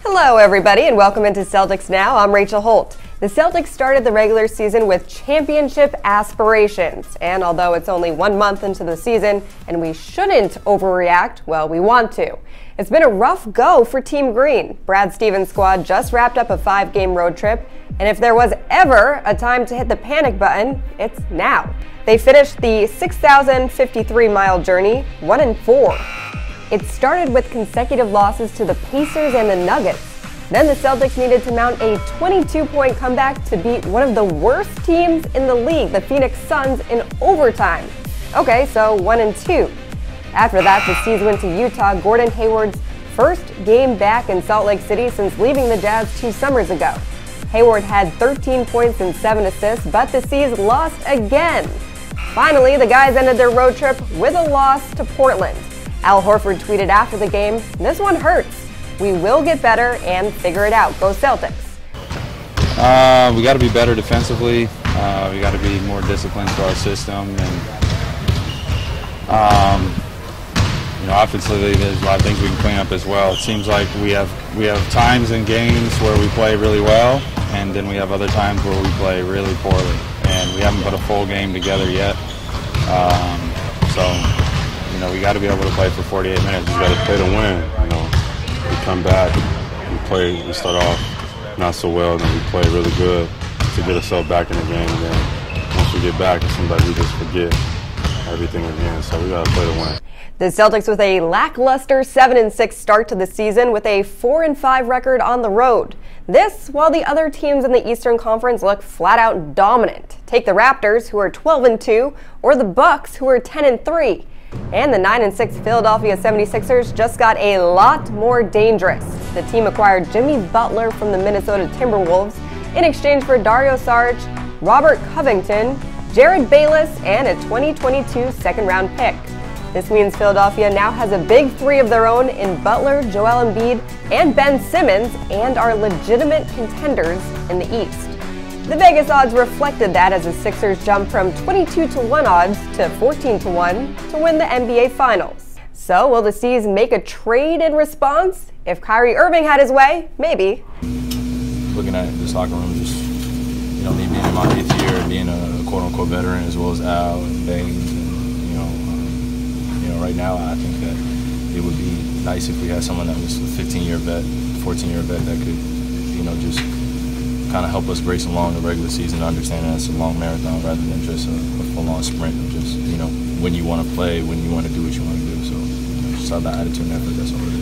Hello everybody and welcome into Celtics Now. I'm Rachel Holt. The Celtics started the regular season with championship aspirations, and although it's only 1 month into the season and we shouldn't overreact, well, we want to. It's been a rough go for Team Green. Brad Stevens' squad just wrapped up a 5-game road trip, and if there was ever a time to hit the panic button, it's now. They finished the 6,053-mile journey 1-4. It started with consecutive losses to the Pacers and the Nuggets. Then the Celtics needed to mount a 22-point comeback to beat one of the worst teams in the league, the Phoenix Suns, in overtime. Okay, so 1-2. After that, the C's went to Utah, Gordon Hayward's first game back in Salt Lake City since leaving the Jazz 2 summers ago. Hayward had 13 points and 7 assists, but the C's lost again. Finally, the guys ended their road trip with a loss to Portland. Al Horford tweeted after the game, "This one hurts. We will get better and figure it out. Go Celtics." We got to be better defensively. We got to be more disciplined to our system, and offensively, there's a lot of things we can clean up as well. It seems like we have times in games where we play really well, and then we have other times where we play really poorly, and we haven't put a full game together yet. We got to be able to play for 48 minutes. We got to play to win. We come back, we start off not so well, then we play really good to get ourselves back in the game. And then once we get back, it seems like we just forget everything again. So we got to play to win. The Celtics with a lackluster 7-6 start to the season with a 4-5 record on the road. This while the other teams in the Eastern Conference look flat out dominant. Take the Raptors, who are 12-2, or the Bucks, who are 10-3. And the 9-6 Philadelphia 76ers just got a lot more dangerous. The team acquired Jimmy Butler from the Minnesota Timberwolves in exchange for Dario Saric, Robert Covington, Jared Bayless, and a 2022 second-round pick. This means Philadelphia now has a big three of their own in Butler, Joel Embiid, and Ben Simmons, and are legitimate contenders in the East. The Vegas odds reflected that as the Sixers jumped from 22-1 odds to 14-1 to win the NBA Finals. So will the C's make a trade in response? If Kyrie Irving had his way, maybe. Looking at this locker room, just me being in my 8th year, being a quote-unquote veteran, as well as Al and Baines, and right now I think that it would be nice if we had someone that was a 15-year vet, 14-year vet that could, just kind of help us race along the regular season, understanding that it's a long marathon rather than just a full-on sprint of just, when you want to play, when you want to do what you want to do. So, just have that attitude and effort, that's all it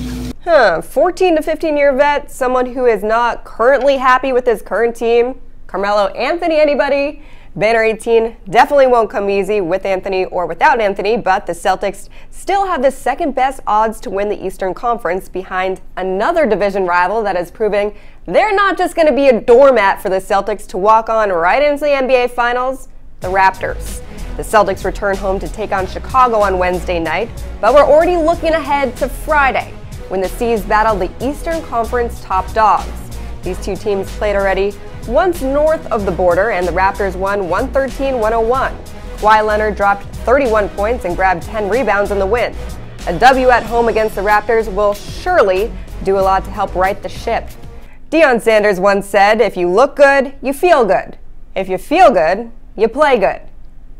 is. 14 to 15-year vet, someone who is not currently happy with his current team. Carmelo Anthony, anybody? Banner 18 definitely won't come easy with Anthony or without Anthony, but the Celtics still have the second best odds to win the Eastern Conference behind another division rival that is proving they're not just going to be a doormat for the Celtics to walk on right into the NBA Finals, the Raptors. The Celtics return home to take on Chicago on Wednesday night, but we're already looking ahead to Friday when the C's battle the Eastern Conference top dogs. These two teams played already once north of the border, and the Raptors won 113-101. Kawhi Leonard dropped 31 points and grabbed 10 rebounds in the win. A W at home against the Raptors will surely do a lot to help right the ship. Deion Sanders once said, "If you look good, you feel good. If you feel good, you play good.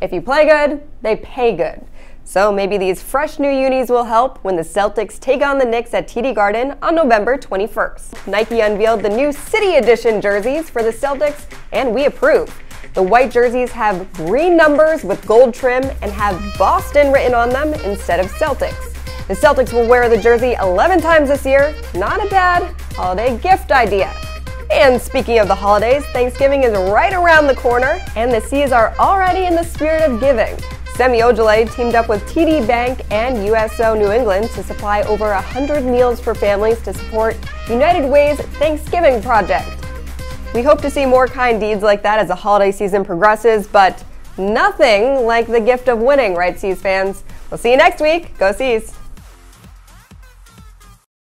If you play good, they pay good." So maybe these fresh new unis will help when the Celtics take on the Knicks at TD Garden on November 21st. Nike unveiled the new City Edition jerseys for the Celtics, and we approve. The white jerseys have green numbers with gold trim and have Boston written on them instead of Celtics. The Celtics will wear the jersey 11 times this year. Not a bad holiday gift idea. And speaking of the holidays, Thanksgiving is right around the corner, and the C's are already in the spirit of giving. Semi Ojeleye teamed up with TD Bank and USO New England to supply over 100 meals for families to support United Way's Thanksgiving Project. We hope to see more kind deeds like that as the holiday season progresses, but nothing like the gift of winning, right, C's fans? We'll see you next week. Go C's!